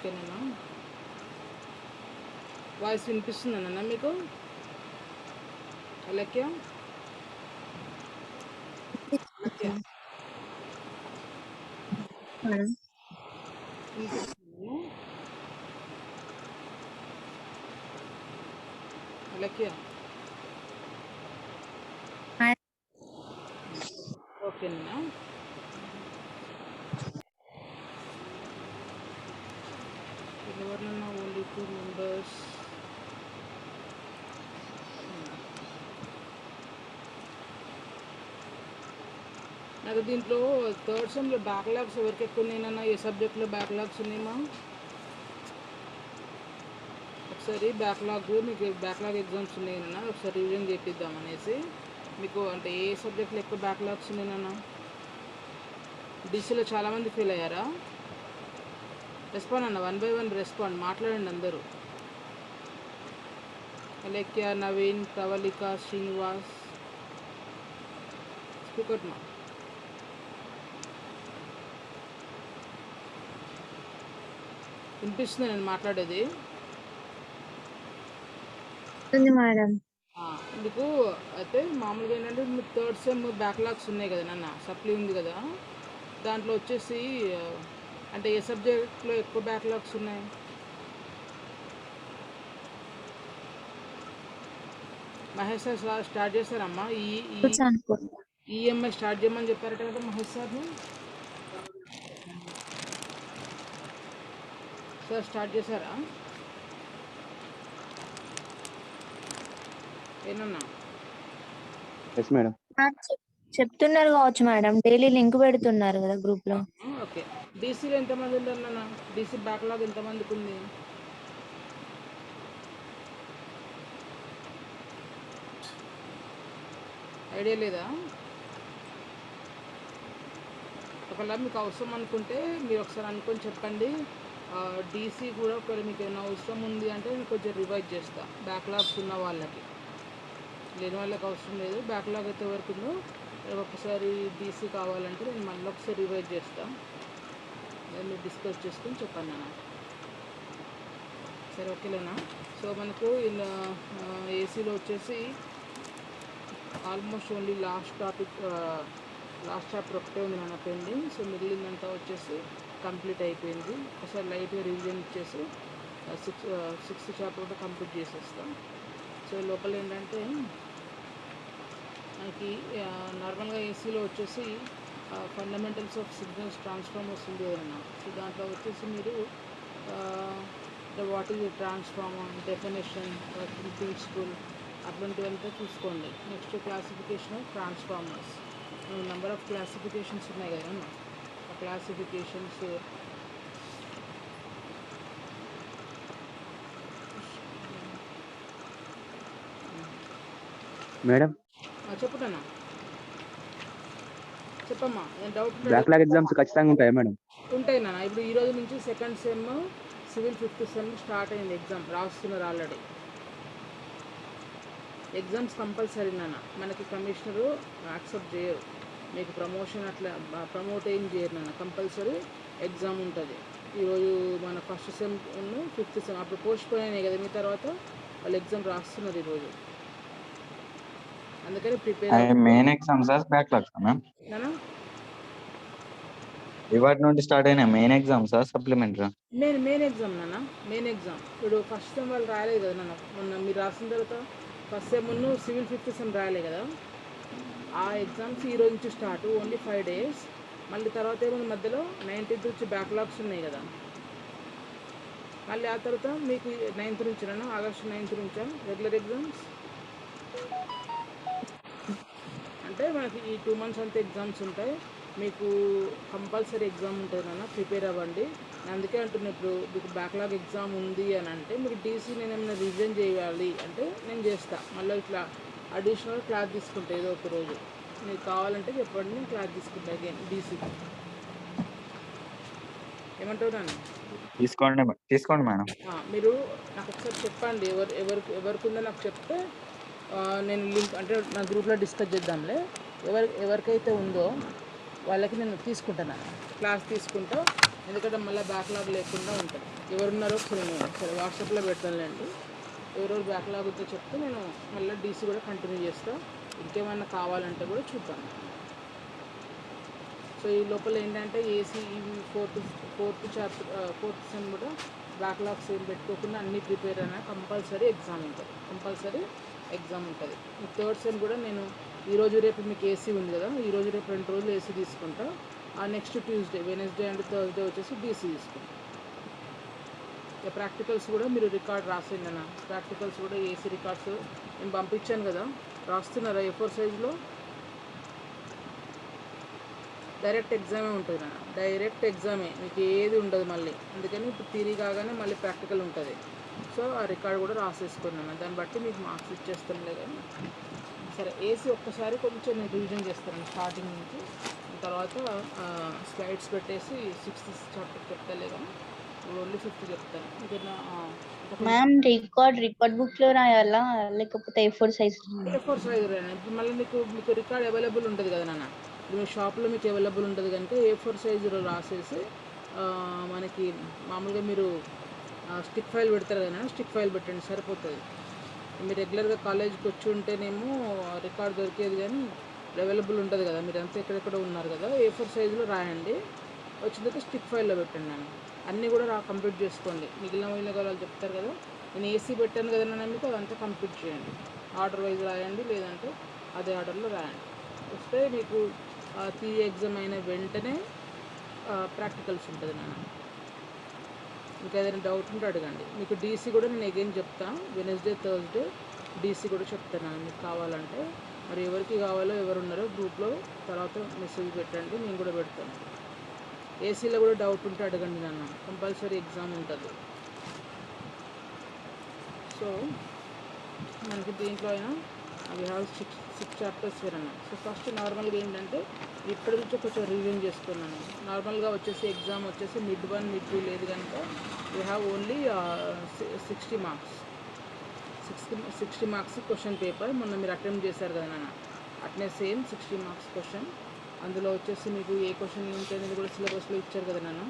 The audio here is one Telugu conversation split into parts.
ఓకేనా? వాయిస్ వినిపిస్తుందన్న మీకు? అలక్య అలక్య మేడం వినిపిస్తుందా? అలక్య ఓకేనా? ఎవరినన్నా ఓన్లీ 2 మెంబర్స్. నాకు దీంట్లో థర్డ్ సెమ్లో బ్యాక్లాగ్స్ ఎవరికి ఎక్కువ ఉన్నాయన్నా? ఏ సబ్జెక్ట్లో బ్యాక్లాగ్స్ ఉన్నాయమ్మా? ఒకసారి మీకు బ్యాక్లాగ్ ఎగ్జామ్స్ ఉన్నాయన్నా ఒకసారి రివిజన్ చేపిద్దాం అనేసి. మీకు అంటే ఏ సబ్జెక్ట్లో ఎక్కువ బ్యాక్లాగ్స్ ఉన్నాయన్నా? డీసీలో చాలామంది ఫెయిల్ అయ్యారా? రెస్పాండ్ అన్న, 1 by 1 రెస్పాండ్, మాట్లాడండి అందరూ. అలేఖ్య, నవీన్, ప్రవళిక, శ్రీనివాస్, స్పీకర్ మా. వినిపిస్తుంది నేను మాట్లాడేది? మేడం మీకు అయితే మామూలుగా ఏంటంటే మీకు థర్డ్ సెమ్ బ్యాక్లాగ్స్ ఉన్నాయి కదా నాన్న, సప్లీ ఉంది కదా, దాంట్లో వచ్చేసి అంటే ఏ సబ్జెక్ట్లో ఎక్కువ బ్యాక్లాగ్స్ ఉన్నాయి? మహేష్ సార్ స్టార్ట్ చేశారమ్మా ఈఎంఐ స్టార్ట్ చేయమని చెప్పారట కదా మహేష్ సార్ని. సార్ స్టార్ట్ చేశారా ఏనన్నా? Yes madam. చెప్తున్నారు కావచ్చు మేడం, డైలీ లింక్ పెడుతున్నారు కదా గ్రూప్ లో. ఓకే. డీసీలో ఎంతమంది ఉన్నారు నాన్న? డీసీ బ్యాక్లాగ్ ఎంతమందికి ఉంది? ఐడియా లేదా? ఒకవేళ మీకు అవసరం అనుకుంటే మీరు ఒకసారి అనుకొని చెప్పండి. డీసీ కూడా ఒకవేళ మీకు ఏమైనా అవసరం ఉంది అంటే నేను కొంచెం రివైజ్ చేస్తా బ్యాక్లాగ్స్ ఉన్న వాళ్ళకి. లేని వాళ్ళకి అవసరం లేదు. బ్యాక్లాగ్ అయితే ఎవరికి ఉందో ఒకసారి డీసీ కావాలంటే నేను మళ్ళీ ఒకసారి రివైజ్ చేస్తాను. మీరు డిస్కస్ చేసుకొని చెప్పండి అన్న. సరే ఓకేలేనా? సో మనకు ఏసీలో వచ్చేసి ఆల్మోస్ట్ ఓన్లీ లాస్ట్ చాప్టర్ ఒకటే ఉంది నాన్న పెండింగ్. సో మిగిలిందంతా వచ్చేసి కంప్లీట్ అయిపోయింది. ఒకసారి లైట్గా రివిజన్ ఇచ్చేసి సిక్స్త్ చాప్టర్ కూడా కంప్లీట్ చేసేస్తాం. సో లోపల ఏంటంటే మనకి నార్మల్గా ఏసీలో వచ్చేసి ఫండమెంటల్స్ ఆఫ్ సిగ్నల్స్ ట్రాన్స్ఫార్మర్స్ ఉంది కదన్నా. సో దాంట్లో వచ్చేసి మీరు what is transformer, definition, working principle అటువంటివంతా చూసుకోండి. Next classification of transformers, number of classifications ఉన్నాయి కదా, ఆ క్లాసిఫికేషన్స్ మేడం చెప్పుటన్నా చెప్పమ్మా. డౌట్ బ్యాక్లాగ్ ఎగ్జామ్స్ ఖచ్చితంగా ఉంటాయా మేడం? ఉంటాయి నాన్న. ఇప్పుడు ఈ రోజు నుంచి second sem civil fifth sem start అయింది. ఎగ్జామ్ రాస్తున్నారు ఆల్రెడీ. ఎగ్జామ్స్ కంపల్సరీ నాన్న. మనకి కమిషనరు యాక్సెప్ట్ చేయరు, మీకు ప్రమోషన్ అట్లా ప్రమోట్ ఏం చేయరు నాన్న. కంపల్సరీ ఎగ్జామ్ ఉంటుంది. ఈరోజు మన ఫస్ట్ సెమ్ ఫిఫ్త్ సెమ్ అప్పుడు పోస్ట్ పోన్ అయినాయి కదా, మీ తర్వాత వాళ్ళు ఎగ్జామ్ రాస్తున్నారు ఈరోజు. అందుకని prepare main exams backlogs ma'am నాన్న. ఇవాటి నుండి స్టార్ట్ అయిన main exams supplementary? Main exam నాన్న, మెయిన్ ఎగ్జామ్. ఇప్పుడు ఫస్ట్ సెమ్ వాళ్ళు రాలేదు కదా నాన్న, మొన్న మీరు రాసిన తర్వాత first sem civil fifth sem రాయలే కదా, ఆ ఎగ్జామ్స్ ఈ రోజు నుంచి స్టార్ట్. Only 5 days. మళ్ళీ తర్వాత ఏముంది మధ్యలో 19th నుంచి బ్యాక్లాగ్స్ ఉన్నాయి కదా, మళ్ళీ ఆ తర్వాత మీకు 9th నుంచి నాన్న, ఆగస్టు 9th నుంచా రెగ్యులర్ ఎగ్జామ్స్. అంటే మనకి ఈ 2 months అంతా ఎగ్జామ్స్ ఉంటాయి. మీకు కంపల్సరీ ఎగ్జామ్ ఉంటుంది నాన్న, ప్రిపేర్ అవ్వండి. నేను అందుకే అంటున్నా, ఇప్పుడు మీకు బ్యాక్లాగ్ ఎగ్జామ్ ఉంది అని అంటే మీకు డీసీ నేను ఏమైనా రివిజన్ చేయాలి అంటే నేను చేస్తాను. మళ్ళీ ఇట్లా అడిషనల్ క్లాస్ తీసుకుంటా ఏదో ఒక రోజు. మీకు కావాలంటే చెప్పండి, నేను క్లాస్ తీసుకుంటా అగైన్ డీసీకి. ఏమంటావు నాన్న? తీసుకోండి మేడం. మీరు నాకు ఒకసారి చెప్పండి, ఎవరికి ఉందో నాకు చెప్తే నేను లింక్ అంటే నా గ్రూప్లో డిస్కస్ చేద్దాంలే. ఎవరికైతే ఉందో వాళ్ళకి నేను తీసుకుంటాను, క్లాస్ తీసుకుంటా. ఎందుకంటే మళ్ళీ బ్యాక్లాగ్ లేకుండా ఉంటుంది. ఎవరున్నారో ఒకసారి నేను సరే వాట్సాప్లో పెడతానులేండి. ఎవరెవరు బ్యాక్లాగ్ ఉందో చెప్తే నేను మళ్ళీ డీసీ కూడా కంటిన్యూ చేస్తాను. ఇంకేమైనా కావాలంటే కూడా చూద్దాం. సో ఈ లోపల ఏంటంటే AC fourth chapter fourth sem కూడా బ్యాక్లాగ్స్ ఏం పెట్టుకోకుండా అన్నీ ప్రిపేర్ అయినా కంపల్సరీ ఎగ్జామ్ ఉంటుంది. థర్డ్ సెమ్ కూడా నేను ఈరోజు రేపు మీకు ఏసీ ఉంది కదా, ఈరోజు రేపు 2 రోజులు ఏసీ తీసుకుంటా. ఆ next Tuesday, Wednesday and Thursday వచ్చేసి డీసీ తీసుకుంటాం. ఇక ప్రాక్టికల్స్ కూడా మీరు రికార్డ్ రాసేయండి అన్న. ప్రాక్టికల్స్ కూడా ఏసీ రికార్డ్స్ నేను పంపించాను కదా, రాస్తున్నారా? A4 సైజులో డైరెక్ట్ ఎగ్జామే ఉంటుంది నాన్న, డైరెక్ట్ ఎగ్జామే, మీకు ఏది ఉండదు మళ్ళీ. అందుకని ఇప్పుడు థియరీ కాగానే మళ్ళీ ప్రాక్టికల్ ఉంటుంది. సో ఆ రికార్డ్ కూడా రాసేసుకున్నాను, దాన్ని బట్టి మీకు మార్క్స్ ఇచ్చేస్తానులే. కానీ సరే ఏసీ ఒక్కసారి కొంచెం నేను రివిజన్ చేస్తాను స్టార్టింగ్ నుంచి, తర్వాత స్లైడ్స్ పెట్టేసి 6th చాప్టర్ చెప్తాలే. కానీ ఓన్లీ 5th చెప్తాను. ఇంకేనా మ్యామ్ రికార్డ్ బుక్ లో రాయాలా లేకపోతే A4 సైజ్? A4 సైజ్ రాయండి. ఇప్పుడు మళ్ళీ మీకు రికార్డ్ అవైలబుల్ ఉంటుంది కదా నాన్న, ఇప్పుడు మీ షాప్లో మీకు అవైలబుల్ ఉంటుంది కనుక A4 సైజులో రాసేసి మనకి మామూలుగా మీరు స్టిక్ ఫైల్ పెడతారు కదా, స్టిక్ ఫైల్ పెట్టండి సరిపోతుంది. మీరు రెగ్యులర్గా కాలేజీకి వచ్చి ఉంటేనేమో రికార్డ్ దొరికేది, కానీ అవైలబుల్ ఉంటుంది కదా, మీరు అంతా ఎక్కడెక్కడ ఉన్నారు కదా. A4 సైజులో రాయండి, వచ్చిన తర్వాత స్టిక్ ఫైల్లో పెట్టండి నాన్న. అన్నీ కూడా కంప్లీట్ చేసుకోండి. మిగిలిన వాళ్ళు చెప్తారు కదా, నేను ఏసీ పెట్టాను కదా నాన్న, మీకు అదంతా కంప్లీట్ చేయండి. ఆర్డర్ వైజ్ రాయండి, లేదంటే అదే ఆర్డర్లో రాయండి. వస్తే మీకు థియరీ ఎగ్జామ్ అయిన వెంటనే ప్రాక్టికల్స్ ఉంటుంది నాన్న. ఇంకా ఏదైనా డౌట్ ఉంటే అడగండి. మీకు డీసీ కూడా నేను అగైన్ చెప్తాను, వెనస్డే థర్స్డే డీసీ కూడా చెప్తాను మీకు కావాలంటే. మరి ఎవరికి కావాలో ఎవరున్నారో గ్రూప్లో తర్వాత మెసేజ్ పెట్టండి, నేను కూడా పెడతాను. ఏసీలో కూడా డౌట్ ఉంటే అడగండి నాన్న, కంపల్సరీ ఎగ్జామ్ ఉంటుంది. సో మనకి దీంట్లో అయినా వీ హ్యావ్ 6 చాప్టర్స్ అన్న. సో ఫస్ట్ నార్మల్గా ఏంటంటే ఇప్పటి నుంచి కొంచెం రివిజన్ చేసుకున్నాను. నార్మల్గా వచ్చేసి ఎగ్జామ్ వచ్చేసి మిడ్ 1 మిడ్ 2 లేదు కనుక we have only 60 marks. 60 marks question paper. మొన్న మీరు అటెంప్ట్ చేశారు కదా నాన్న, అట్నే సేమ్ 60 మార్క్స్ క్వశ్చన్. అందులో వచ్చేసి మీకు ఏ క్వశ్చన్ ఏంటనేది కూడా సిలబస్లో ఇచ్చారు కదా నాన్న.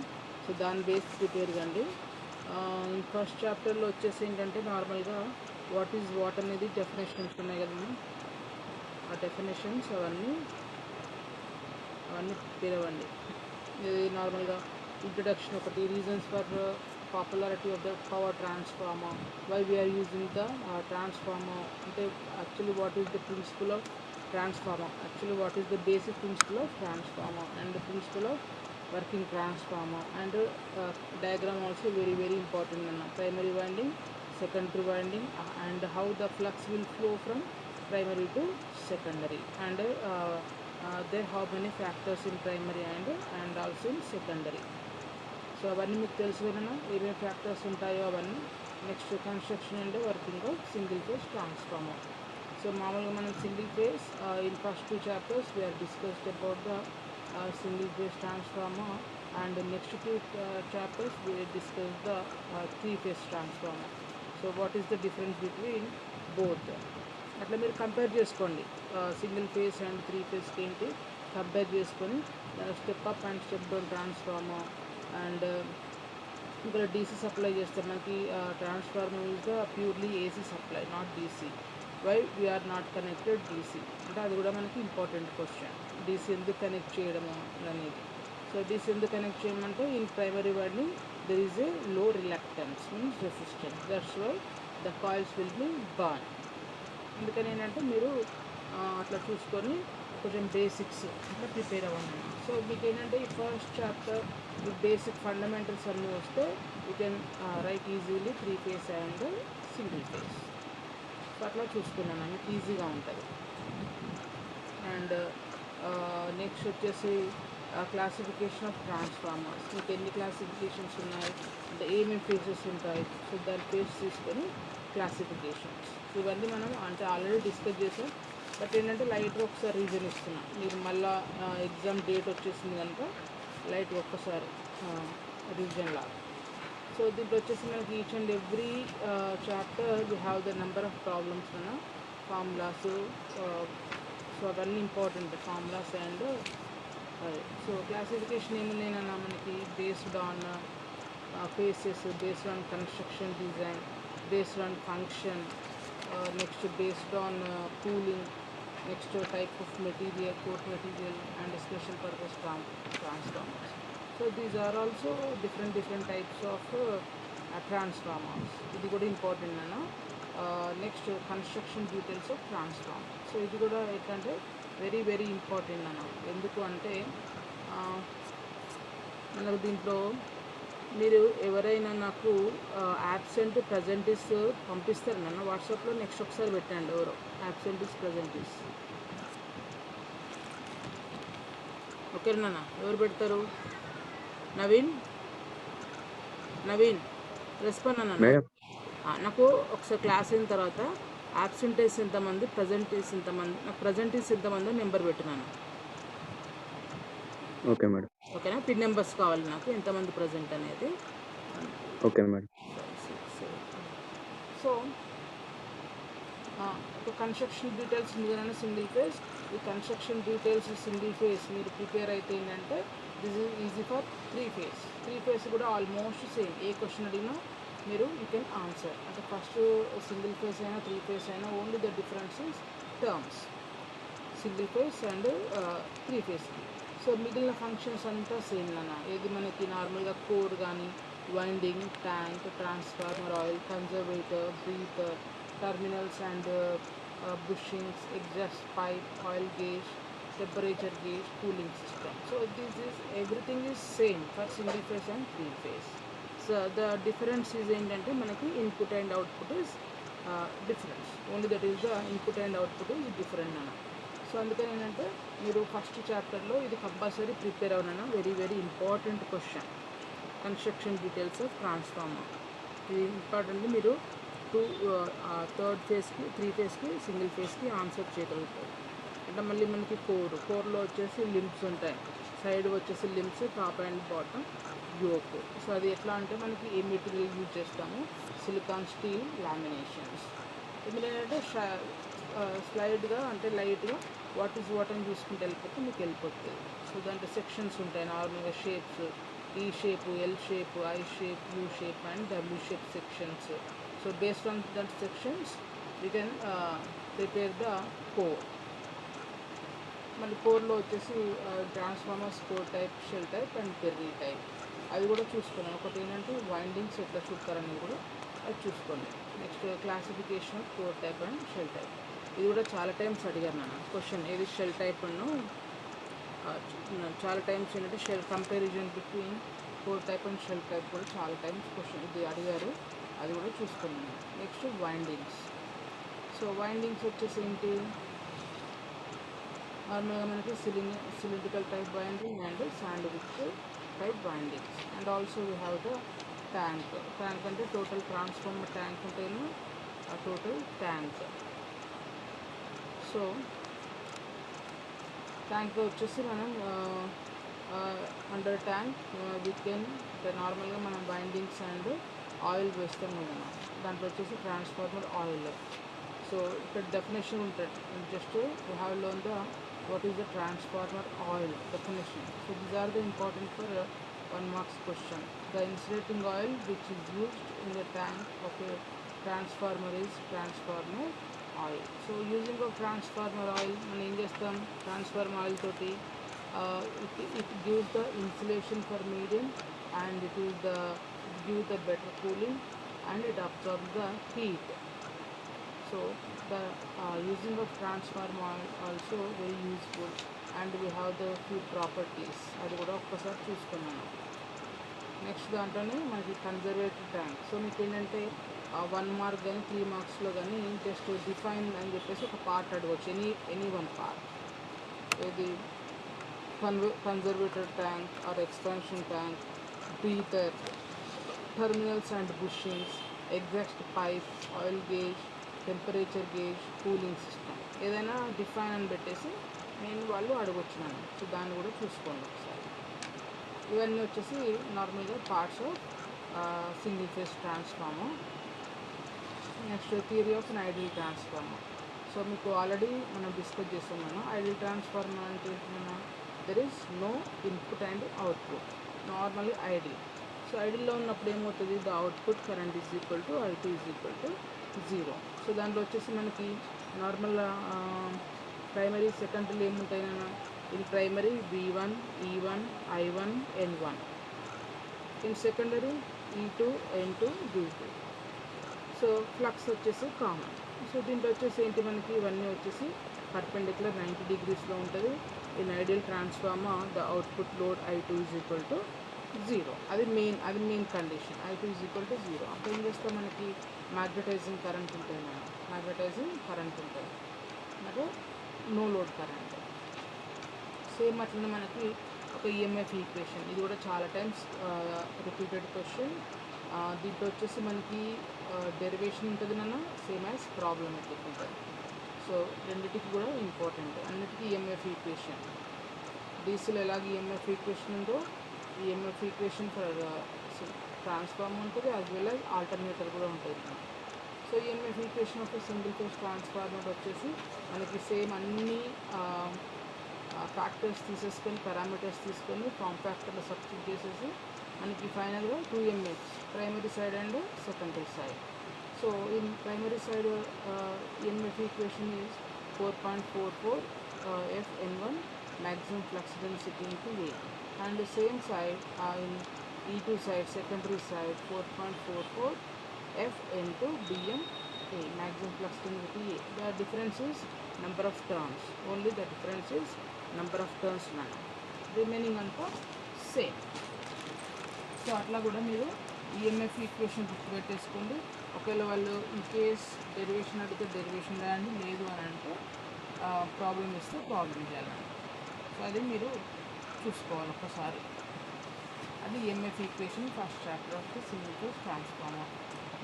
సో దాని బేస్ ప్రిపేర్ కండి. ఫస్ట్ చాప్టర్లో వచ్చేసి ఏంటంటే నార్మల్గా వాట్ ఈజ్ వాట్ అనేది డెఫినేషన్స్ ఉన్నాయి కదమ్మా, ఆ డెఫినేషన్స్ అవన్నీ ప్రిపేర్ అవ్వండి. ఇది నార్మల్గా ఇంట్రడక్షన్ ఒకటి, reasons for popularity of the power transformer, why we are using the transformer, అంటే actually what is the principle of transformer, actually what is the basic principle of transformer and the principle of working transformer, and diagram also very very important. Primary winding, secondary winding, and how the flux will flow from primary to secondary, and there how many factors in primary and also in secondary. So అవన్నీ మీకు తెలుసు కదా, ఏమేమి ఫ్యాక్టర్స్ ఉంటాయో అవన్నీ. Next construction and working of single phase transformer. So మామూలుగా మనం single phase in first 2 chapters we are discussed about the single phase transformer, and next 2 chapters we discussed the 3 phase transformer. So what is the difference between both, అట్లా మీరు కంపేర్ చేసుకోండి. సింగిల్ ఫేజ్ అండ్ 3 ఫేజ్కి ఏంటి కంపేర్ చేసుకొని step up and step down transformer. And ఇక్కడ డీసీ సప్లై చేస్తే మనకి transformer is the purely AC supply, not DC. Why we are not connected DC అంటే అది కూడా మనకి ఇంపార్టెంట్ క్వశ్చన్. డీసీ ఎందుకు కనెక్ట్ చేయడము అనేది. సో డీసీ ఎందుకు కనెక్ట్ చేయమంటే in primary winding there is a low reluctance means resistance, that's why the coils will be burn. అందుకని ఏంటంటే మీరు అట్లా చూసుకొని కొంచెం బేసిక్స్ అట్లా ప్రిపేర్ అవ్వండి. సో మీకు ఏంటంటే ఈ ఫస్ట్ చాప్టర్ ఈ బేసిక్ ఫండమెంటల్స్ అన్నీ వస్తే you can write easily 3 phase and single phase. So అట్లా చూసుకున్నాను, మీకు ఈజీగా ఉంటుంది. అండ్ నెక్స్ట్ వచ్చేసి క్లాసిఫికేషన్ ఆఫ్ ట్రాన్స్ఫార్మర్స్. మీకు ఎన్ని క్లాసిఫికేషన్స్ ఉన్నాయి అంటే ఏమేమి ఫేజెస్ ఉంటాయి, సో దాని ఫేజ్ తీసుకొని క్లాసిఫికేషన్స్. ఇవన్నీ మనం అంటే ఆల్రెడీ డిస్కస్ చేసాం, బట్ ఏంటంటే లైట్గా ఒకసారి రీజన్ ఇస్తున్నాం. మీరు మళ్ళీ ఎగ్జామ్ డేట్ వచ్చేసింది కనుక లైట్గా ఒక్కసారి రివిజన్ లాగా. సో దీంట్లో వచ్చేసి మనకి each and every chapter we have the number of problems అన్న ఫార్ములాస్. సో అవన్నీ important formulas and so classification ఏమున్నాయినా మనకి based on phases, based on construction design, based on function, next based on cooling, next type of material, core material and special purpose transformers. So these are also different types of transformers. ఇది కూడా ఇంపార్టెంట్ అన్న. Next construction details of transformer. So ఇది కూడా ఎట్లంటే వెరీ ఇంపార్టెంట్ అన్న. ఎందుకు అంటే మనకు దీంట్లో మీరు ఎవరైనా నాకు యాబ్సెంట్ ప్రజెంటీస్ పంపిస్తారు నన్ను వాట్సాప్లో. నెక్స్ట్ ఒకసారి పెట్టండి ఎవరో యాబ్సెంటీస్ ప్రజెంటీస్. ఓకే నాన్న, ఎవరు పెడతారు? నవీన్ రెస్పాండ్ అన్న. మేడం నాకు ఒకసారి క్లాస్ అయిన తర్వాత యాబ్సెంటీస్ ఎంతమంది, ప్రజెంటీస్ ఎంతమంది, నాకు ప్రజెంటీస్ ఎంతమంది నెంబర్ పెట్టినాను. Okay madam. ఓకేనా? పిన్ నెంబర్స్ కావాలి నాకు, ఎంతమంది ప్రజెంట్ అనేది. Okay madam. సో ఒక కన్స్ట్రక్షన్ డీటెయిల్స్ ముందుగానే సింగిల్ ఫేజ్. ఈ కన్స్ట్రక్షన్ డీటెయిల్స్ సింగిల్ ఫేజ్ మీరు ప్రిపేర్ అయితే ఏంటంటే this is easy for three phase కూడా ఆల్మోస్ట్ సేమ్. ఏ క్వశ్చన్ అడిగినా మీరు యూ కెన్ ఆన్సర్. అంటే ఫస్ట్ సింగిల్ ఫేజ్ అయినా త్రీ ఫేజ్ అయినా only the difference is terms, single phase and three phase. So మిగిలిన ఫంక్షన్స్ అంతా సేమ్ అన్న. ఏది మనకి నార్మల్గా కోర్ కానీ, winding, tank, transformer, oil conservator, breather, terminals and bushings, exhaust pipe, oil gauge, temperature gauge, cooling system. So this is everything is same for single phase and three phase. So the difference is ఏంటంటే మనకి input and output is difference. Only that is the input and output is different అన్న. సో అందుకని ఏంటంటే మీరు ఫస్ట్ చాప్టర్లో ఇది కంపల్సరీ ప్రిపేర్ అవునన్నా. Very important question, construction details of transformer. ఇది ఇంపార్టెంట్. మీరు థర్డ్ ఫేజ్కి, త్రీ ఫేజ్కి, సింగిల్ ఫేజ్కి ఆన్సర్ చేయగలుగుతారు. అంటే మళ్ళీ మనకి కోర్లో వచ్చేసి లింబ్స్ ఉంటాయి, సైడ్ వచ్చేసి limbs, top and bottom yoke. So అది ఎట్లా అంటే మనకి ఏ మెటీరియల్ యూజ్ చేస్తాము, సిలికాన్ స్టీల్ లామినేషన్స్. ఇందులో ఏంటంటే స్లైడ్గా అంటే లైట్గా వాట్ ఈజ్ వాట్ అని చూసుకుంటే వెళ్ళిపోతే మీకు వెళ్ళిపోతుంది. సో దాంట్లో సెక్షన్స్ ఉంటాయి నార్మల్గా, షేప్స్, ఈ shape, L shape, I shape, U shape and W shape sections. So based on that sections we can prepare the core. మళ్ళీ కోర్లో వచ్చేసి transformers, core type, shell type and berry type. అది కూడా చూసుకున్నాను. ఒకటి ఏంటంటే వైండింగ్స్ ఎట్లా చుడతారని కూడా అది చూసుకోండి. Next classification of core type and shell type. ఇది కూడా చాలా టైమ్స్ అడిగారు నన్ను క్వశ్చన్. ఏది షెల్ టైప్ అను చాలా టైమ్స్ ఏంటంటే shell comparison between core type and shell type కూడా చాలా టైమ్స్ క్వశ్చన్ ఇది అడిగారు. అది కూడా చూసుకున్నాను. Next windings. సో వైండింగ్స్ వచ్చేసి ఏంటి, నార్మల్గా మనకి cylindrical type winding and sandwich type windings. And also we have the tank. Tank అంటే టోటల్ ట్రాన్స్ఫార్మర్ ట్యాంక్ ఉంటేనే ఆ టోటల్ ట్యాంక్. సో ట్యాంక్ వచ్చేసి మనం అండర్ ట్యాంక్ వీ కెన్ నార్మల్గా మనం వైండింగ్స్ అండ్ ఆయిల్ వేస్తాం కదా, దాంట్లో వచ్చేసి ట్రాన్స్ఫార్మర్ ఆయిల్. సో ఇక్కడ డెఫినేషన్ ఉంటుంది. Just you have learn the what is the transformer oil definition. So these are the important for 1 marks question. The insulating oil which is used in the tank of a transformer is transformer oil. So using of transformer oil మనం ఏం చేస్తాం, ట్రాన్స్ఫార్మర్ ఆయిల్ తోటి it gives the insulation for medium and it gives the better cooling and it absorbs the heat. So the using of transformer oil also very useful and we have the few properties. అది కూడా ఒక్కసారి చూసుకున్నాను. నెక్స్ట్ దాంట్లోనే మనకి కన్జర్వేటివ్ ట్యాంక్. సో మీకు ఏంటంటే 1 mark కానీ 3 marksలో కానీ జస్ట్ డిఫైన్ అని చెప్పేసి ఒక పార్ట్ అడగవచ్చు, ఎనీ వన్ పార్ట్. ఇది conservative tank or expansion tank, breather, terminals and bushings, exhaust pipe, oil gauge, temperature gauge, cooling system. ఏదైనా డిఫైన్ అని పెట్టేసి నేను వాళ్ళు అడగొచ్చినాను. సో దాన్ని కూడా చూసుకోండి ఒకసారి. ఇవన్నీ వచ్చేసి నార్మల్గా parts of single phase transformer. Next theory of an ideal transformer. So మీకు ఆల్రెడీ మనం డిస్కస్ చేస్తున్నాను. ఐడియల్ ట్రాన్స్ఫార్మర్ అంటే ఏంటన్నా, there is no input and output, normally ideal. So ఐడిల్లో ఉన్నప్పుడు ఏమవుతుంది, the output current is equal to I2 is equal to 0. So దాంట్లో వచ్చేసి మనకి నార్మల్ ప్రైమరీ సెకండరీలు ఏముంటాయి నాన్న, in primary V1, E1, I1, N1, in secondary E2, N2, V2. So flux వచ్చేసి కామన్. సో దీంట్లో వచ్చేసి ఏంటి మనకి ఇవన్నీ వచ్చేసి పర్పెండిక్యులర్ 90 degreesలో ఉంటుంది. In ideal transformer the output load I2 is equal to 0. అది main condition. I2 is equal to 0. అప్పుడు ఏం చేస్తాం, మనకి మ్యాగ్నటైజింగ్ కరెంట్ ఉంటుంది మనం, మ్యాగ్నటైజింగ్ కరెంట్ ఉంటుంది, అంటే నో లోడ్ కరెంట్. సేమ్ అట్లనే మనకి ఒక ఈఎంఎఫ్ ఈక్వేషన్, ఇది కూడా చాలా టైమ్స్ రిపీటెడ్ క్వశ్చన్. దీంట్లో వచ్చేసి మనకి డెరివేషన్ ఉంటుంది నాన్న, సేమ్ యాజ్ ప్రాబ్లమెటిక్ ఉంటుంది. సో రెండిటికి కూడా ఇంపార్టెంట్, అన్నిటికీ ఈఎంఎఫ్ ఈక్వేషన్. డీసీలో ఎలాగ ఈఎంఎఫ్ ఈక్వేషన్ ఉందో ఈఎంఎఫ్ ఈక్వేషన్ ఫర్ ట్రాన్స్ఫార్మర్ ఉంటుంది, యాజ్ వెల్ యాజ్ ఆల్టర్నేటర్ కూడా ఉంటుంది. So EMF equation of single phase transformer వచ్చేసి మనకి సేమ్ అన్ని ఫ్యాక్టర్స్ తీసేసుకొని, పారామీటర్స్ తీసుకొని ఫామ్ ఫ్యాక్టర్లో సబ్స్టిట్యూట్ చేసేసి మనకి ఫైనల్గా 2 EMFs, primary side and secondary side. So in primary side EMF equation is 4.44 Fn1 maximum flux density into A, and the same side in E2 side, secondary side, 4.44 Fn2 Bm A, maximum flux density A. The difference is number of turns, only the difference is number of turns mana, remaining అంతా సేమ్. సో అట్లా కూడా మీరు ఈఎంఎఫ్ ఈక్వేషన్ గుర్తుపెట్టేసుకోండి. ఒకవేళ వాళ్ళు ఇన్ కేస్ డెరివేషన్ అడిగితే డెరివేషన్ రాయండి, లేదు అని అంటే ప్రాబ్లం ఇస్తే ప్రాబ్లం చేయాలండి. సో అది మీరు చూసుకోవాలి ఒక్కసారి. అది EMF equation first chapter of the single phase transformer.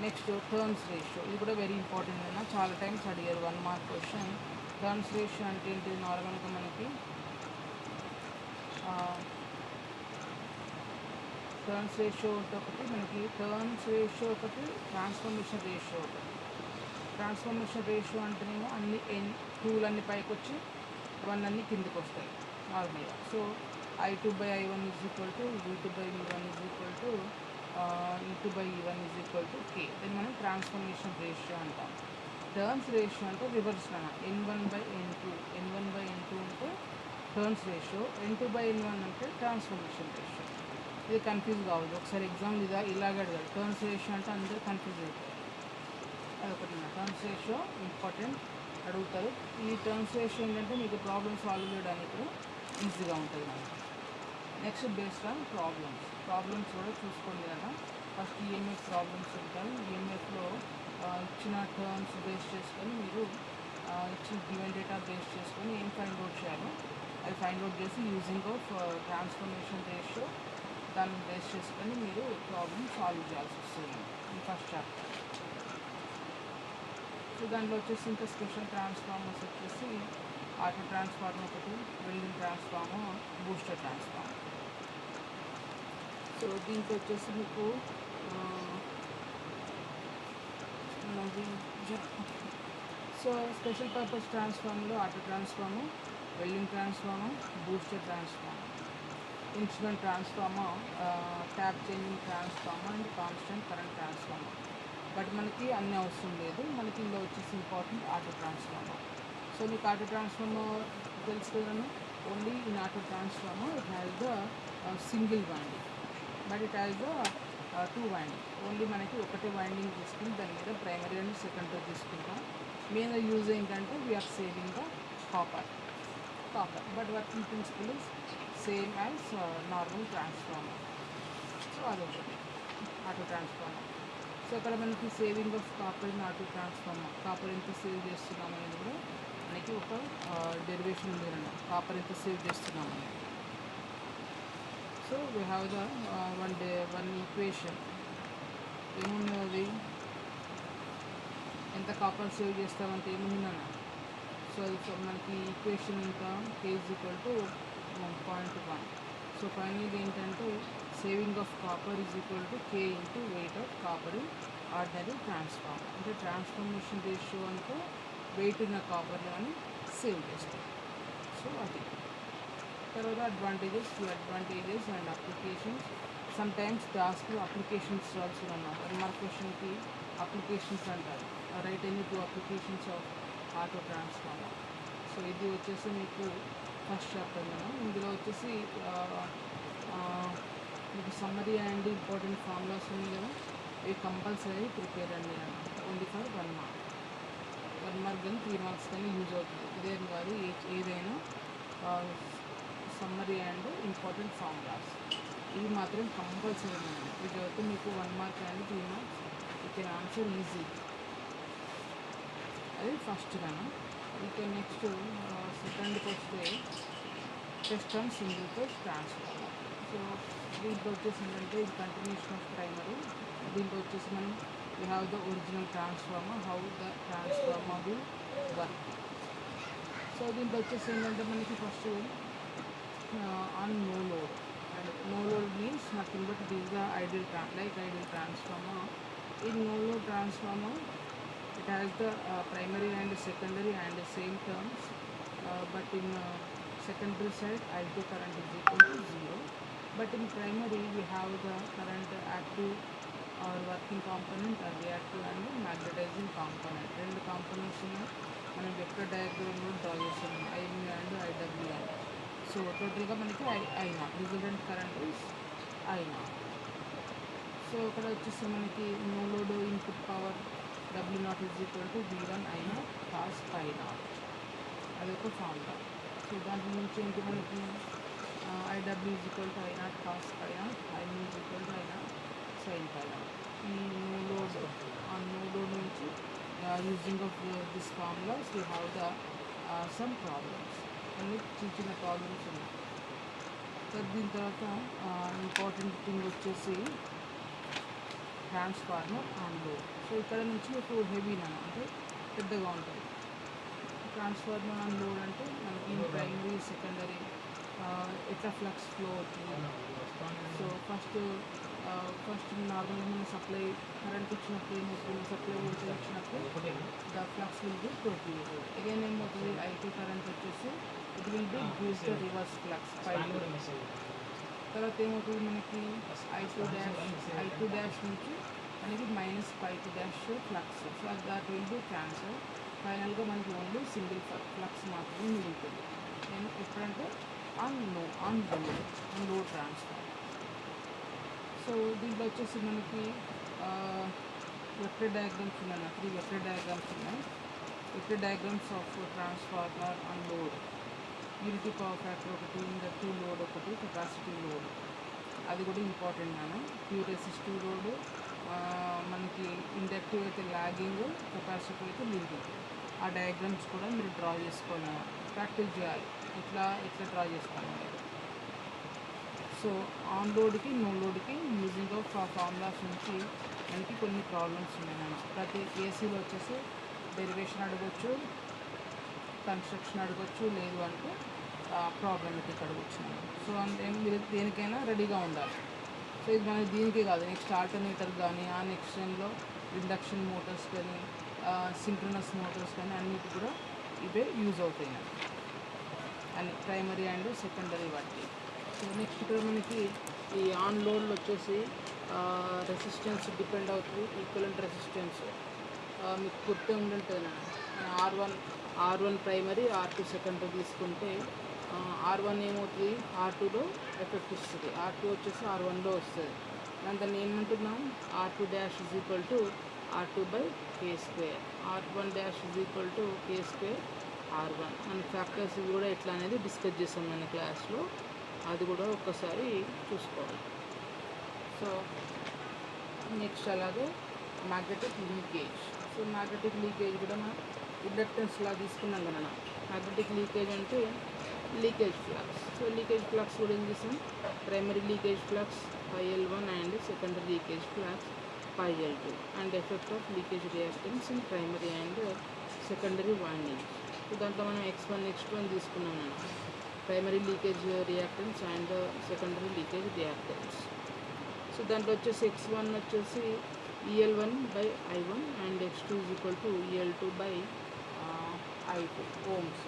Next turns ratio, ఇది కూడా వెరీ ఇంపార్టెంట్ అయినా చాలా టైమ్స్ అడిగారు 1 మార్క్ క్వశ్చన్. టర్న్స్ రేషియో అంటే ఏంటి, నార్మల్గా మనకి టర్న్స్ రేషియో ఒకటి, మనకి టర్న్స్ రేషియో ఒకటి, ట్రాన్స్ఫర్మేషన్ రేషియో ఒకటి. ట్రాన్స్ఫర్మేషన్ రేషియో అంటేనేమో అన్ని 2 అన్ని పైకి వచ్చి 1 అన్ని కిందికి వస్తాయి నార్మల్గా. So I2/I1 is equal to V2/V1 is equal to E2/E1 is equal to K. దీన్ని మనం ట్రాన్స్ఫర్మేషన్ రేషియో అంటాం. టర్న్స్ రేషియో అంటే రివర్స్ అన్న, N1/N2, N1/N2 అంటే టర్న్స్ రేషియో, N2/N1 అంటే ట్రాన్స్ఫర్మేషన్ రేషియో. ఇది కన్ఫ్యూజ్ కావద్దు, ఒకసారి ఎగ్జామ్ ఇలాగే అడగాలి. టర్న్స్ రేషియో అంటే అందరూ కన్ఫ్యూజ్ అవుతారు, అదొకటి. టర్న్స్ రేషియో ఇంపార్టెంట్ అడుగుతారు. ఈ టర్న్స్ రేషియో ఏంటంటే మీకు ప్రాబ్లమ్ సాల్వ్ చేయడానికి ఈజీగా ఉంటుంది మనకి. నెక్స్ట్ బేస్డ్ ఆన్ ప్రాబ్లమ్స్ కూడా చూసుకోండి కదా. ఫస్ట్ ఈఎంఎఫ్ ప్రాబ్లమ్స్ ఉంటాయి. ఈఎంఎఫ్లో ఇచ్చిన టర్మ్స్ బేస్ చేసుకొని మీరు ఇచ్చిన గివెన్ డేటా బేస్ చేసుకొని ఏం ఫైండ్ అవుట్ చేయాలో అది ఫైండ్ అవుట్ చేసి యూజింగ్ ఆఫ్ ట్రాన్స్ఫర్మేషన్ రేషియో దాన్ని బేస్ చేసుకొని మీరు ప్రాబ్లమ్ సాల్వ్ చేయాల్సి వస్తుంది ఈ ఫస్ట్ చాప్టర్. సో దాంట్లో వచ్చేసి ఇంకా స్పెషల్ ట్రాన్స్ఫార్మర్స్ వచ్చేసి ఆటో ట్రాన్స్ఫార్మర్ ఒకటి, welding transformer, booster transformer. So దీంట్లో వచ్చేసి మీకు సో స్పెషల్ పర్పస్ ట్రాన్స్ఫార్మర్లో auto transformer, welding transformer, booster transformer, instrument transformer, tap changing transformer and constant current transformer. But మనకి అన్నీ అవసరం లేదు, మనకి ఇందులో వచ్చేసి ఇంపార్టెంట్ ఆటో ట్రాన్స్ఫార్మర్. సో మీకు ఆటో ట్రాన్స్ఫార్మర్ తెలుసు కదండి. Only in auto transformer it has the single winding, but it has the 2 winding. Only మనకి ఒకటే వైండింగ్ తీసుకుని దాని మీద ప్రైమరీ అండ్ సెకండరీ తీసుకుంటాం. మెయిన్గా యూజ్ ఏంటంటే we are saving the copper, but working principle is same as normal transformer. So అదొకటి ఆటో ట్రాన్స్ఫార్మర్. సో అక్కడ మనకి saving of copper in auto transformer, copper ఎంత సేవ్ చేస్తున్నాం అనేది కూడా మనకి ఒక డెరివేషన్ ఉంది అన్న, కాపర్ ఎంత సేవ్ చేస్తున్నాం అనేది. So we have the one equation, ఏముంది అది ఎంత కాపర్ సేవ్ చేస్తామంటే ఏముందన్న. సో అది మనకి ఈక్వేషన్ ఇంకా K = 1.1. సో ఫైనల్గా ఏంటంటే saving of copper is equal to K into weight of copper in ordinary transformer. అంటే ట్రాన్స్ఫర్మేషన్ రేషియో అంటే వెయిట్ ఉన్న కాపర్ని అని సేవ్ చేస్తాం. సో అది తర్వాత advantages and applications. Some times they ask you applications also అన్న 1 మార్క్ క్వశ్చన్కి అప్లికేషన్స్ అంటారు. Right any 2 applications of auto transformer. So ఇది వచ్చేసి మీకు ఫస్ట్ చాప్టర్ మనం. ఇందులో వచ్చేసి మీకు సమ్మరీ అండ్ ఇంపార్టెంట్ ఫార్ములాస్ ఉన్నాయి కదా, ఇవి కంపల్సరీ ప్రిపేర్ అండి ఓన్లీ ఫర్ 1 మార్క్. 1 మార్క్ కానీ 3 మార్క్స్ కానీ యూజ్ అవుతుంది. ఇదేం కాదు, ఏదైనా సమ్మరీ అండ్ ఇంపార్టెంట్ ఫార్ములాస్ ఇవి మాత్రం కంపల్సరీ అండి. ఇది చదివితే మీకు 1 mark and 3 marks you can answer easy. అది ఫస్ట్ గాను. ఇక నెక్స్ట్ సెకండ్కి వస్తే test on single phase transformer. So దీంట్లో వచ్చేసి ఏంటంటే ఇది కంటిన్యూషన్ ఆఫ్ ప్రైమరీ. దీంట్లో వచ్చేసి మనం we have the original transformer, how the transformer will work. So దీంట్లో వచ్చేసి ఏంటంటే మనకి first on no load, and no load means nothing but it is the ideal transformer. In no load transformer it has the primary and secondary and the same terms, but in secondary side I2 current is equal to 0, but in primary we have the current active or working component or reactive and magnetizing component. రెండు కాంపోనెంట్స్ ఉన్నాయి. మనం వెక్టర్ డయాగ్రామ్లో డ్రా చేస్తున్నాం ఐఎం అండ్ ఐడబ్ల్యూఎన్. సో టోటల్గా మనకి I0 resultant current is I0. So ఇక్కడ వచ్చేసి మనకి no load input power W0 is equal to V1 I0 cos ∅0. అదొక ఫార్ములా. సో దాంట్లో నుంచి ఏంటి మనకి IW is equal to I0 cos ∅0, IM is equal to I0 sin ∅0. ఈ నో లోడ్ నుంచి using of this formulas we have the some problems. అన్ని చిన్న ప్రాబ్లమ్స్ ఉన్నాయి. సో దీని తర్వాత ఇంపార్టెంట్ థింగ్ వచ్చేసి ట్రాన్స్ఫార్మర్ ఆన్ లోడ్. సో ఇక్కడ నుంచి మీకు హెవీనా అంటే పెద్దగా ఉంటుంది. ట్రాన్స్ఫార్మర్ ఆన్ లోడ్ అంటే మనకి ప్రైమరీ సెకండరీ ఎట్లా ఫ్లక్స్ ఫ్లో అవుతుంది. సో ఫస్ట్ నార్మల్గా మనం సప్లై కరెంట్ ఇచ్చినప్పుడు ఏమవుతుంది, సప్లై వోల్టేజ్ ఇచ్చినప్పుడు the flux will be produce. Again ఏమవుతుంది, I2 కరెంట్ వచ్చేసి it will B gives the reverse flux పైకి. తర్వాత ఏమవుతుంది మనకి I2 డాష్ నుంచి మనకి minus ∅2 dash flux. So that will be cancel. ఫైనల్గా మనకి ఓన్లీ సింగిల్ ఫ్లక్స్ మాత్రమే మిగులుతుంది. నేను ఎప్పుడంటే ఆన్ లోడ్ ట్రాన్స్ఫర్. సో దీంట్లో వచ్చేసి మనకి వెక్టర్ డయాగ్రామ్స్ ఉన్నాయి, 3 వెక్టర్ డయాగ్రామ్స్ ఉన్నాయి. Vector diagrams of transformer on load. Unity power factor ఒకటి, ఇండక్టివ్ లోడ్ ఒకటి, కెపాసిటీ లోడ్. అది కూడా ఇంపార్టెంట్ మనం. ప్యూర్ రెసిస్టివ్ లోడ్ మనకి ఇండక్టివ్ అయితే లాగింగ్, కెపాసిటివ్ అయితే లీడింగ్. ఆ డయాగ్రామ్స్ కూడా మీరు డ్రా చేసుకోవాలి, ప్రాక్టీస్ చేయాలి ఎట్లా డ్రా చేసుకోవాలి. సో ఆన్ లోడ్కి నో లోడ్కి యూజింగ్ ఆఫ్ ఫార్ములాస్ నుంచి మనకి కొన్ని ప్రాబ్లమ్స్ ఉన్నాయి మనం. ప్రతి ఏసీలో వచ్చేసి డెరివేషన్ అడగచ్చు, కన్స్ట్రక్షన్ అడగచ్చు, లేదు అంటే ప్రాబ్లమెటిక్ అడగచ్చు. సో మీరు దేనికైనా రెడీగా ఉండాలి. సో ఇది మనకి దీనికే కాదు, నెక్స్ట్ ఆల్టర్నేటర్ కానీ ఆ నెక్స్ట్లో ఇండక్షన్ మోటార్స్ కానీ సింక్రనస్ మోటార్స్ కానీ అన్నిటి కూడా ఇవే యూజ్ అవుతాయి అన్ని ప్రైమరీ అండ్ సెకండరీ వాటికి. సో నెక్స్ట్ ఇక్కడ మనకి ఈ ఆన్ లోడ్లో వచ్చేసి రెసిస్టెన్స్ డిపెండ్ అవుతుంది. ఈక్వలెంట్ రెసిస్టెన్స్ మీకు గుర్తే ఉండుంటుంది. R1 ప్రైమరీ, R2 సెకండరీ తీసుకుంటే R1 ఏమవుతుంది, R2లో ఎఫెక్ట్ ఇస్తుంది. R2 వచ్చేసి R1లో వస్తుంది. దాన్ని ఏమంటున్నాం, R2 dash is equal to R2/K². R1 dash is equal to K² R1. మన ఫ్యాక్టర్స్ ఇవి కూడా ఎట్లా అనేది డిస్కస్ చేస్తాం మన క్లాస్లో, అది కూడా ఒక్కసారి చూసుకోవాలి. సో నెక్స్ట్ అలాగే magnetic leakage. So magnetic leakage కూడా మనం ఇండక్టెన్స్లా తీసుకున్నాం కదా. మ్యాగ్నెటిక్ లీకేజ్ అంటే leakage flux. So leakage flux కూడా ఏం చేస్తాం, primary leakage flux ∅L1 and secondary leakage flux ∅L2 and effect of leakage reactance in primary and secondary winding. So దాంట్లో మనం X1 X2 తీసుకున్నాం మనం, primary leakage reactance and secondary leakage reactance. So దాంట్లో వచ్చేసి X1 వచ్చేసి EL1/I1 and X2 is equal to EL2/I2 ohms.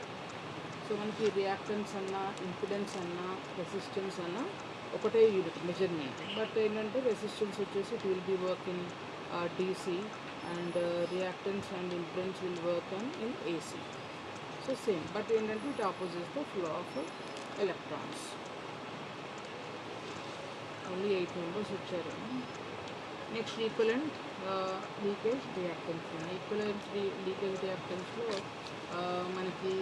So so మనకి రియాక్టెన్స్ అన్నా ఇంపిడెన్స్ అన్నా రెసిస్టెన్స్ అన్నా ఒకటే యూనిట్ మెజర్మెంట్. బట్ ఏంటంటే రెసిస్టెన్స్ వచ్చేసి it will be work in DC and reactance and impedance will work on in AC. So same, but ఏంటంటే it opposites the flow of electrons. Only 8 members వచ్చారు. Next equivalent leakage reactance. Equivalent leakage రియాక్టెన్స్లో మనకి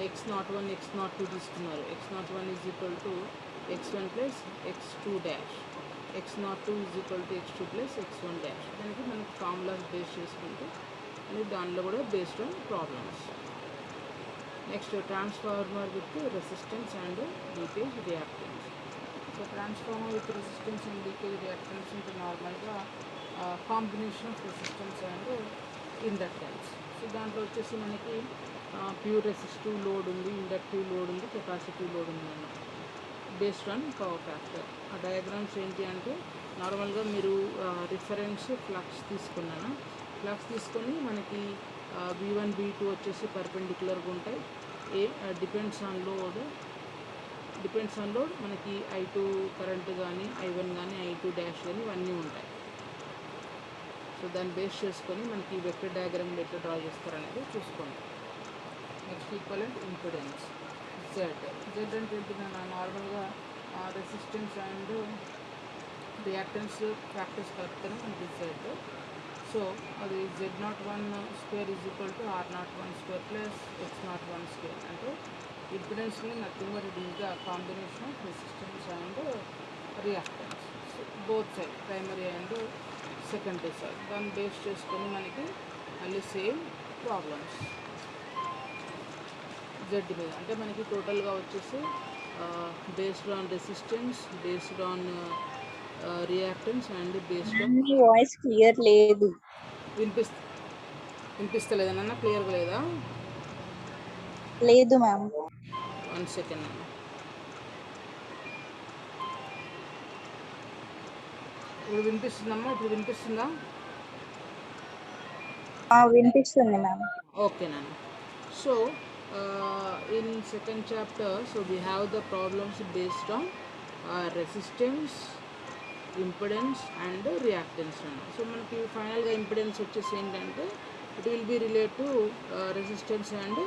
x01 x02 తీసుకున్నారు. x01 is equal to x1 plus x2 dash, x02 is equal to x2 plus x1 dash. దానికి మనకి ఫార్ములాస్ బేస్ చేసుకుంటే అని దానిలో కూడా based on problems. Next transformer with resistance and leakage reactance. So transformer with resistance and leakage reactance అంటే నార్మల్గా combination of resistance and inductance. So దాంట్లో వచ్చేసి మనకి ప్యూర్ రెసిస్టివ్ లోడ్ ఉంది, ఇండక్టివ్ లోడ్ ఉంది, కెపాసిటివ్ లోడ్ ఉంది అన్నమాట, బేస్డ్ ఆన్ పవర్ ఫ్యాక్టర్. ఆ డయాగ్రామ్స్ ఏంటి అంటే నార్మల్గా మీరు రిఫరెన్స్ ఫ్లక్స్ తీసుకున్నాను. ఫ్లక్స్ తీసుకొని మనకి V1 V2 వచ్చేసి పర్పెండిక్యులర్గా ఉంటాయి. డిపెండ్స్ ఆన్ లోడ్ మనకి I2 కరెంట్ కానీ I1 కానీ I2 డాష్ కానీ ఇవన్నీ ఉంటాయి. సో దాన్ని బేస్ చేసుకొని మనకి వెక్టర్ డయాగ్రామ్ ఎట్లా డ్రా చేస్తారనేది చూసుకోండి. Next equivalent impedance Z. Z అంటే ఏంటి, నార్మల్గా రెసిస్టెన్స్ అండ్ రియాక్టెన్స్ ఫ్యాక్టర్స్ కలిపితేనే మనకి జెడ్. సో అది Z01 square is equal to R01 square plus X01 square. అంటే ఇంపిడెన్స్ని nothing but it is the combination of resistance and reactance, both side primary and secondary side. దాన్ని బేస్ చేసుకొని మనకి మళ్ళీ సేమ్ ప్రాబ్లమ్స్ జెడ్ మీద. అంటే మనకి టోటల్గా వచ్చేసి based on resistance, based on reactance and based on. Me voice clear లేదు. వినిపిస్తలేదా నాన్న? క్లియర్గా లేదా? లేదు మ్యామ్. 1 సెకండ్ నాన్న. ఇప్పుడు వినిపిస్తుందమ్మా? ఇప్పుడు వినిపిస్తుందా? వినిపిస్తుంది మ్యామ్. ఓకే నాన్న. So in second chapter, so we have the problems based on resistance, impedance and reactance. So మనకి ఫైనల్గా ఇంపిడెన్స్ వచ్చేసి ఏంటంటే it will B relate to resistance and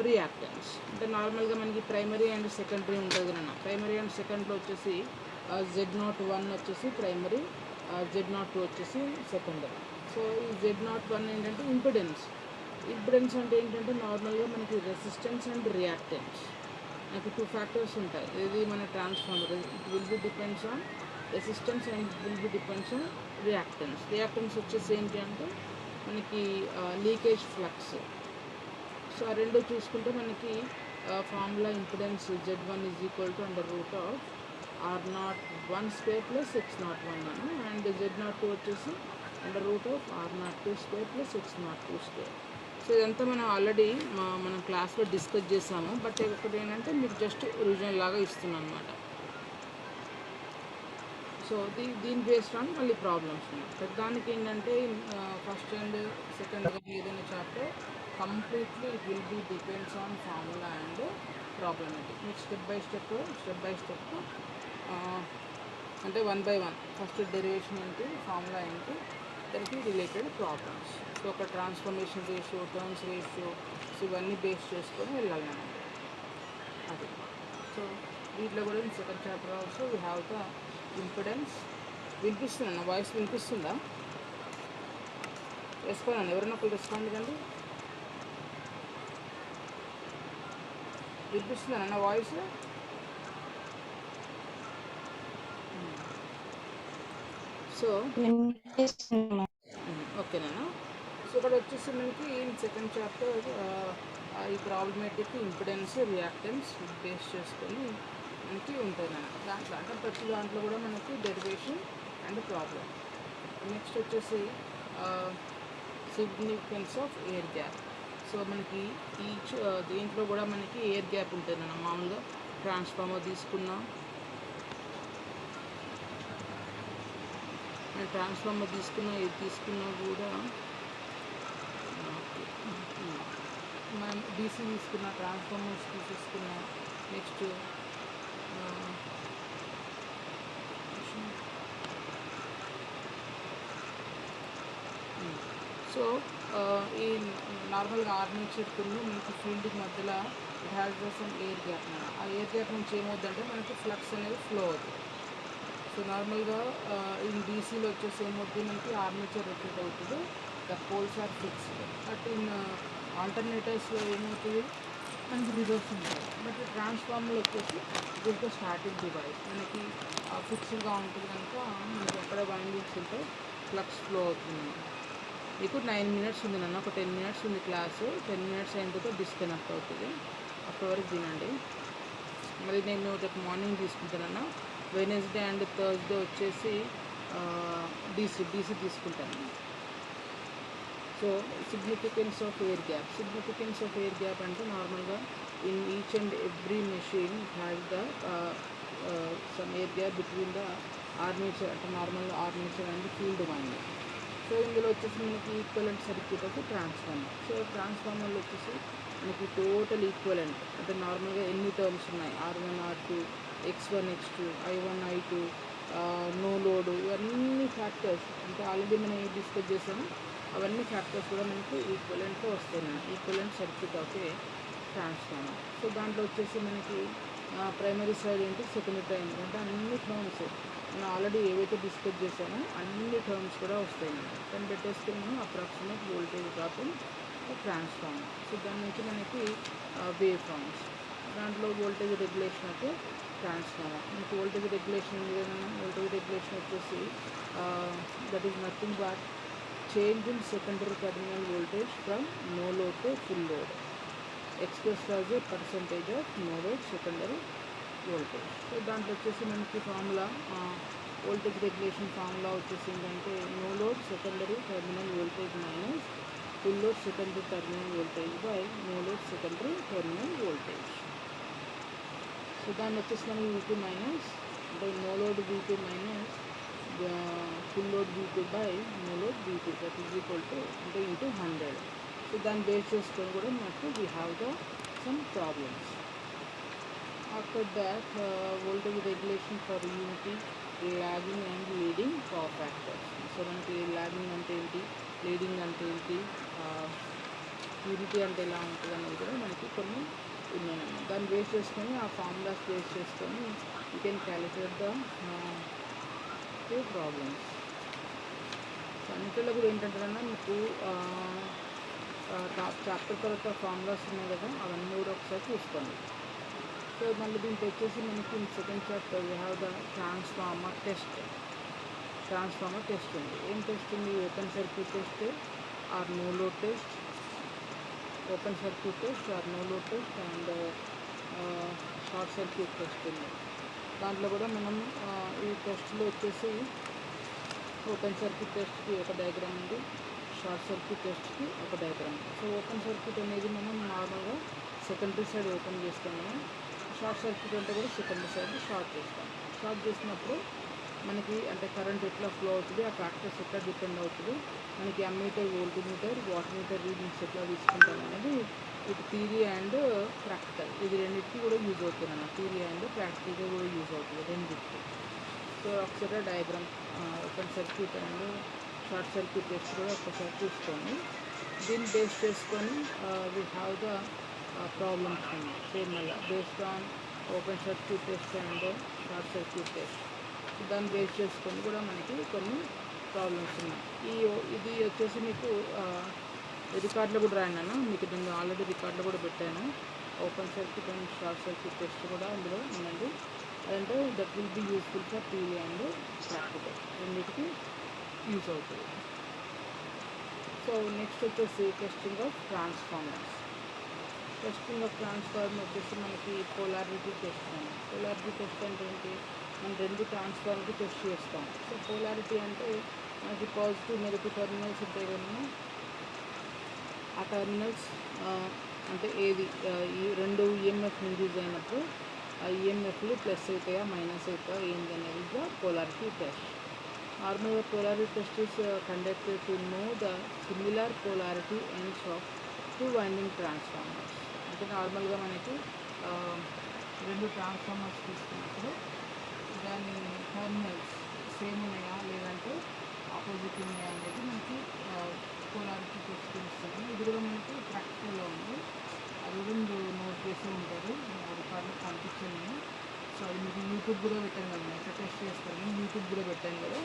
reactance. అంటే నార్మల్గా మనకి ప్రైమరీ అండ్ సెకండరీ ఉంటుంది కదా. ప్రైమరీ అండ్ సెకండరీలో వచ్చేసి Z01 వచ్చేసి ప్రైమరీ, Z02 వచ్చేసి సెకండరీ. సో ఈ Z01 ఏంటంటే ఇంపిడెన్స్. ఇంపిడెన్స్ అంటే ఏంటంటే నార్మల్గా మనకి రెసిస్టెన్స్ అండ్ రియాక్టెన్స్ మనకి 2 ఫ్యాక్టర్స్ ఉంటాయి. ఇది మన transformer, it will B depends on resistance and it will B depends on reactance. Reactance వచ్చేసి ఏంటి అంటే మనకి లీకేజ్ ఫ్లక్స్. సో ఆ రెండు చూసుకుంటే మనకి formula impedance Z1 is equal to under root of R01 square plus X01 and Z02 వచ్చేసి under root of R02 square plus X02 square. So ఇదంతా మనం ఆల్రెడీ మనం క్లాస్లో డిస్కస్ చేసాము. బట్ ఒకటి ఏంటంటే మీకు జస్ట్ రివిజన్ లాగా ఇస్తున్నాను అనమాట. సో దీని బేస్డ్ ఆన్ మళ్ళీ ప్రాబ్లమ్స్ ఉన్నాయి. దానికి ఏంటంటే ఫస్ట్ అండ్ సెకండ్ ఏదైనా chapter completely it will be depends on formula and problematic. మీకు స్టెప్ బై స్టెప్ అంటే 1 by 1 ఫస్ట్ డెరివేషన్ ఏంటి, ఫార్ములా ఏంటి, దానికి రిలేటెడ్ ప్రాబ్లమ్స్. సో ఒక transformation ratio, turns ratio, so ఇవన్నీ బేస్ చేసుకొని వెళ్ళాలి మనం. అది సో వీటిలో కూడా in second chapter also we have the impedance. వినిపిస్తుందా నా వాయిస్? వినిపిస్తుందా? రెస్పాండ్ అండి, ఎవరైనా ఒకరు రెస్పాండ్ కండి. వినిపిస్తుందా నా వాయిస్? సో ఓకేనా? సో ఇక్కడ వచ్చేసి మనకి సెకండ్ చాప్టర్ ఈ ప్రాబ్లమేటిక్ ఇంపిడెన్స్ రియాక్టెన్స్ బేస్ చేసుకొని మనకి ఉంటుంది అన్నమాట. దాంట్లో అంటే ప్రతి దాంట్లో కూడా మనకి డెరివేషన్ అండ్ ప్రాబ్లం. నెక్స్ట్ వచ్చేసి significance of air gap. So మనకి ఈచ్ దీంట్లో కూడా మనకి ఎయిర్ గ్యాప్ ఉంటుంది అన్న. మామూలుగా ట్రాన్స్ఫార్మర్ తీసుకున్నా ఏది తీసుకున్నా కూడా మనం డీసీ తీసుకున్న, ట్రాన్స్ఫార్మర్స్ తీసుకున్న, నెక్స్ట్ సో ఈ నార్మల్గా ఆర్మేచర్కును మనకి ఫీల్డ్కి మధ్యలో it has the some air gap. ఆ ఎయిర్ గ్యాప్ నుంచి ఏమవుతుందంటే మనకి ఫ్లక్స్ అనేది ఫ్లో అవుతుంది. సో నార్మల్గా ఇన్ డీసీలో వచ్చేసి ఏమవుతుంది, మనకి ఆర్మేచర్ రొటేట్ అవుతుంది, the poles are fixed. But in ఆల్టర్నేటర్స్లో ఏమవుతుంది, మనకి రివర్స్ ఉంటుంది. బట్ ట్రాన్స్ఫార్మర్లో వచ్చేసి it is the starting device, మనకి ఫిక్స్డ్గా ఉంటుంది కనుక మనకి ఎక్కడ వైండింగ్స్ ఉంటే ఫ్లక్స్ ఫ్లో అవుతుంది. మీకు 9 minutes ఉంది నన్ను, ఒక 10 minutes ఉంది క్లాసు. 10 minutes అయిన తర్వాత డిస్కనెక్ట్ అవుతుంది, అప్పటి వరకు తినండి. మరి నేను రేపు మార్నింగ్ తీసుకుంటానన్నా. వెనస్డే అండ్ థర్స్డే వచ్చేసి డీసీ తీసుకుంటాను. So significance of air gap అంటే నార్మల్గా in each and every machine has the some air gap between the armature, అంటే normal armature and field winding. So ఇందులో వచ్చేసి మనకి ఈక్వలెంట్ సర్క్యూట్ ఒక ట్రాన్స్ఫార్మర్. సో ట్రాన్స్ఫార్మర్లో వచ్చేసి మనకి టోటల్ ఈక్వలెంట్ అంటే నార్మల్గా ఎన్ని టర్మ్స్ ఉన్నాయి, R1 R2 X1 X2 I1 I2 no load, ఇవన్నీ ఫ్యాక్టర్స్ అంటే ఆల్రెడీ మనం డిస్కస్ చేసాము. అవన్నీ ఫ్యాక్టర్స్ కూడా మనకి ఈక్వలెంట్గా వస్తాయి. Equivalent circuit of a transformer. So దాంట్లో వచ్చేసి మనకి ప్రైమరీ సైడ్ ఏంటి, సెకండరీ సైడ్ అంటే అన్ని టర్మ్స్ మనం ఆల్రెడీ ఏవైతే డిస్కస్ చేసామో అన్ని టర్మ్స్ కూడా వస్తాయి. దాన్ని పెట్టేసుకుని మనం approximate voltage drop in transformer. So దాని నుంచి మనకి వేవ్ ఫార్మ్స్, దాంట్లో వోల్టేజ్ రెగ్యులేషన్ అయితే ట్రాన్స్ఫార్మర్. మనకి వోల్టేజ్ రెగ్యులేషన్ ఉంది కదా, వోల్టేజ్ రెగ్యులేషన్ వచ్చేసి that is nothing but change in secondary terminal voltage from no load to full load expressed as a percentage of no load secondary voltage. So దాంట్లో వచ్చేసి మనకి ఫార్ములా, వోల్టేజ్ రెగ్యులేషన్ ఫార్ములా వచ్చేసి ఏంటంటే no load secondary terminal voltage minus full load secondary terminal voltage by no load secondary terminal voltage. So దాన్ని వచ్చేసి మనకి V2 మైనస్ అంటే no load V2 minus full load V2 by no load V2 that is equal to అంటే ఇంటూ 100. సో దాన్ని బేస్ చేసుకొని కూడా మనకు we have the some problems. After that voltage regulation for unity, lagging and leading power factors. So మనకి లాగింగ్ అంటే ఏంటి, లీడింగ్ అంటే ఏంటి, యూనిటీ అంటే ఎలా ఉంటుంది అనేది కూడా మనకి కొన్ని ఉన్నాయన్నమాట. దాన్ని బేస్ చేసుకొని ఆ ఫార్ములాస్ బేస్ చేసుకొని you can calculate the problems. So అన్నిటిలో కూడా ఏంటంటే మీకు చాప్టర్ తర్వాత ఫార్ములాస్ ఉన్నాయి కదా, అవన్నీ కూడా ఒకసారి చూసుకోండి. సో మళ్ళీ దీంట్లో వచ్చేసి మనకి second chapter we have the transformer test ఉంది. ఏం టెస్ట్ ఉంది, open circuit test or no load test, open circuit test or no load test and short circuit test ఉంది. దాంట్లో కూడా మనం ఈ టెస్ట్లో వచ్చేసి ఓపెన్ సర్క్యూట్ టెస్ట్కి ఒక డయాగ్రామ్ ఉంది, షార్ట్ సర్క్యూట్ టెస్ట్కి ఒక డయాగ్రామ్. సో ఓపెన్ సర్క్యూట్ అనేది మనం నార్మల్గా సెకండరీ సైడ్ ఓపెన్ చేస్తాం మనం, షార్ట్ సర్క్యూట్ అంటే కూడా సెకండరీ సైడ్ షార్ట్ చేస్తాం. షార్ట్ చేసినప్పుడు మనకి అంటే కరెంట్ ఎట్లా ఫ్లో అవుతుంది, ఆ ఫ్యాక్టర్స్ ఎట్లా డిపెండ్ అవుతుంది, మనకి ammeter, voltmeter, watt meter readings ఎట్లా తీసుకుంటాం అనేది ఇది థియరీ అండ్ ప్రాక్టికల్, ఇది రెండింటికి కూడా యూజ్ అవుతుంది అన్న. థియరీ అండ్ ప్రాక్టికల్గా కూడా యూజ్ అవుతుంది రెండింటికి. సో ఒకసారి diagram open circuit and short circuit test కూడా ఒకసారి చూసుకోండి. దీన్ని బేస్ చేసుకొని వీ హ్యావ్ ద ప్రాబ్లమ్స్ ఉన్నాయి సేమ్ మళ్ళీ based on open circuit test and short circuit test. దాన్ని బేస్ చేసుకొని కూడా మనకి కొన్ని ప్రాబ్లమ్స్ ఉన్నాయి. ఇది వచ్చేసి మీకు రికార్డులో కూడా రాయండి అన్న, మీకు నేను ఆల్రెడీ రికార్డులో కూడా పెట్టాను. Open circuit and short circuit test కూడా అందులో ఉందండి. అదంటే that will be useful for theory and practical, రెండింటికి యూజ్ అవుతుంది. సో నెక్స్ట్ వచ్చేసి testing of transformers. Testing of transformer వచ్చేసి మనకి పోలారిటీ టెస్ట్ అని. పోలారిటీ టెస్ట్ అంటే ఏంటి, మనం రెండు ట్రాన్స్ఫార్మర్కి టెస్ట్ చేస్తాం. సో పోలారిటీ అంటే మనకి పాజిటివ్ నెగిటివ్ టర్మినల్స్ ఉంటాయి కదా, ఆ టర్మినల్స్ అంటే ఏది ఈ రెండు ఈఎంఎఫ్ ఇండ్యూస్ అయినప్పుడు ఆ ఈఎంఎఫ్లు ప్లస్ అవుతాయా మైనస్ అవుతాయా ఏంటి అనేది ద పోలారిటీ టెస్ట్. నార్మల్గా polarity test is conducted to know the similar polarity ends of two winding transformers. అంటే నార్మల్గా మనకి రెండు ట్రాన్స్ఫార్మర్స్ తీసుకున్నప్పుడు దాని టర్మినల్స్ సేమ్ ఉన్నాయా లేదంటే ఆపోజిట్ ఉన్నాయా అనేది మనకి పోలారిటీ టెస్ట్ తెలుస్తుంది. ఇది కూడా మనకి ప్రాక్టికల్లో ఉంది. అది కూడా నోట్ చేసి ఉంటారు, రికార్డులో పంపించాను. సో అది మీకు యూట్యూబ్ కూడా పెట్టాను కదా, ఎట్లా టెస్ట్ చేస్తారు నేను యూట్యూబ్ కూడా పెట్టాను కదా.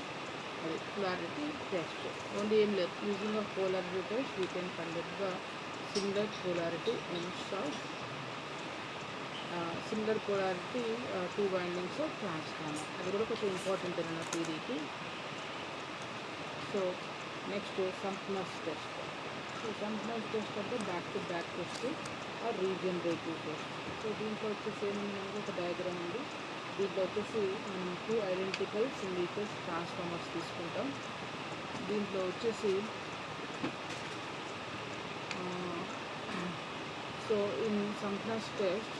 అది polarity test. Only aim left using a polarity test we can conduct the similar polarity ends of similar polarity two windings of transformer. అది కూడా కొంచెం ఇంపార్టెంట్ అన్న థియరీకి. So next Sumpner's test. So Sumpner's test అంటే back to back test or regenerative test. So దీంట్లో వచ్చేసి ఏముంది, మనకు ఒక డయాగ్రామ్ ఉంది. దీంట్లో వచ్చేసి మనం two identical single phase transformers తీసుకుంటాం. దీంట్లో వచ్చేసి so in Sumpner's test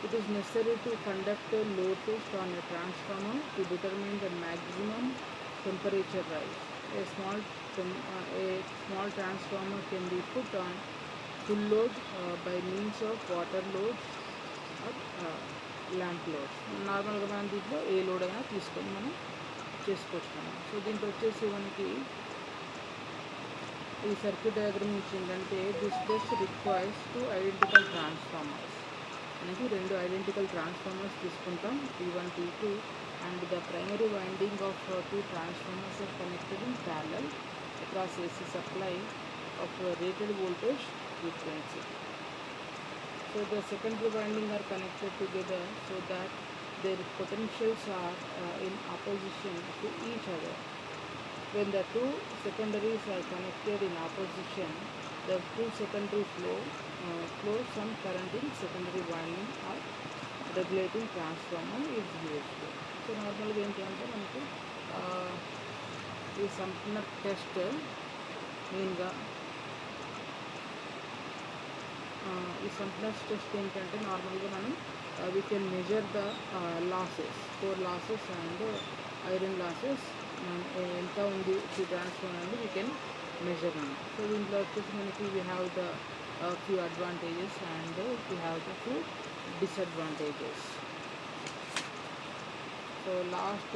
it is necessary to conduct a load test on a transformer to determine the maximum temperature rise. A small transformer can be put on full load by means of water load or lamp load. నార్మల్గా మనం దీంట్లో ఏ లోడ్ అయినా తీసుకొని మనం చేసుకోవచ్చు. సో దీంట్లో వచ్చేసి మనకి ఈ సర్క్యూట్ డయాగ్రామ్ ఇచ్చిందంటే this test requires two identical transformers. మనకి రెండు ఐడెంటికల్ ట్రాన్స్ఫార్మర్స్ తీసుకుంటాం, T1 T2, and the primary winding of two transformers are connected in parallel across AC supply of rated voltage frequency. So the secondary winding are connected together so that their potentials are in opposition to each other. When the two secondaries are connected in opposition, the two secondary flow some current in secondary winding or regulating transformer is used. So normally ఏంటంటే మనకి ఈ సంపూర్ణ టెస్ట్ మెయిన్గా ఈ సంప్నస్ టెస్ట్ ఏంటంటే నార్మల్గా మనం we can measure the losses, core losses and iron losses ఎంత ఉంది ఈ ట్రాన్స్ఫార్మర్ అనేది వీ కెన్ మెజర్ అన్నమాట. సో దీంట్లో వచ్చేసి మనకి we have the few advantages and we have the few disadvantages. So last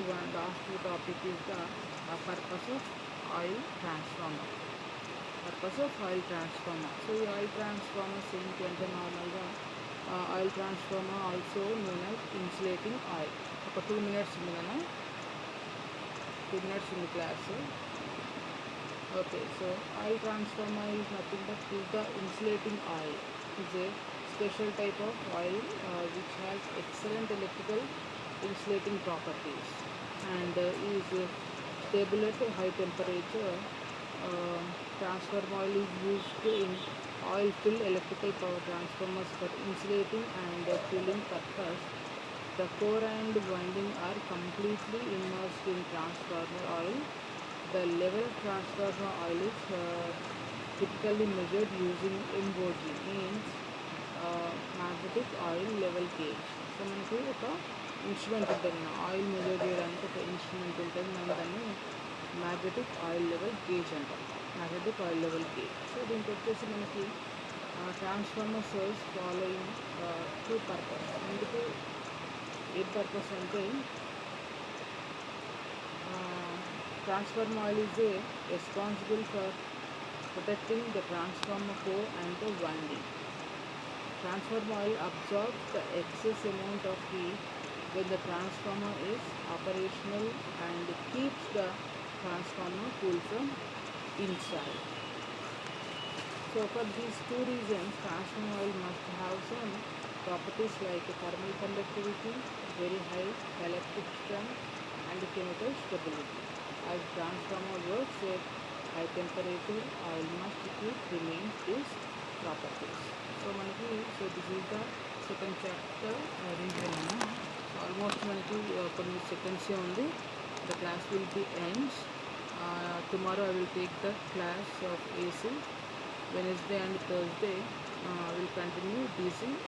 topic is the purpose of oil transformer. Purpose of oil transformer. So ఈ ఆయిల్ ట్రాన్స్ఫార్మర్స్ ఏంటి అంటే నార్మల్గా oil transformer also known as insulating oil. ఒక 2 minutes ఉంది కదా, 2 minutes ఉంది class. Okay, so oil transformer is nothing but is the insulating oil. Is a special type of oil which has excellent electrical insulating properties and is stable at a high temperature. Transformer oil is used in oil-filled electrical power transformers for insulating and cooling purpose. The core and winding are completely immersed in transformer oil. The level of transformer oil is typically measured using MOG, means magnetic oil level gauge. So మనకి ఒక ఇన్స్ట్రుమెంట్ ఉంటుంది, ఆయిల్ మెజర్ చేయడానికి ఒక ఇన్స్ట్రుమెంట్ ఉంటుంది, మనం దాన్ని మ్యాగ్నెటిక్ ఆయిల్ లెవెల్ గేజ్ అంటాం, magnetic oil level gauge. So దీనికి వచ్చేసి మనకి transformer serves following two purpose. ఎందుకు ఏ పర్పస్ అంటే transformer oil is responsible for protecting the transformer core and the winding. Transformer oil absorbs the excess amount of heat when the transformer is operational and keeps the transformer cool from inside. So for these two reasons, transformer oil must have some properties like thermal conductivity, very high electric strength and chemical stability. As transformer works at high temperature, oil must keep remains these properties. So మనకి this is the second chapter revision. Almost మనకి కొన్ని సెకండ్స్ ఉంది. The class will be ends. Tomorrow I will take the class of AC. Wednesday and Thursday I will continue DC.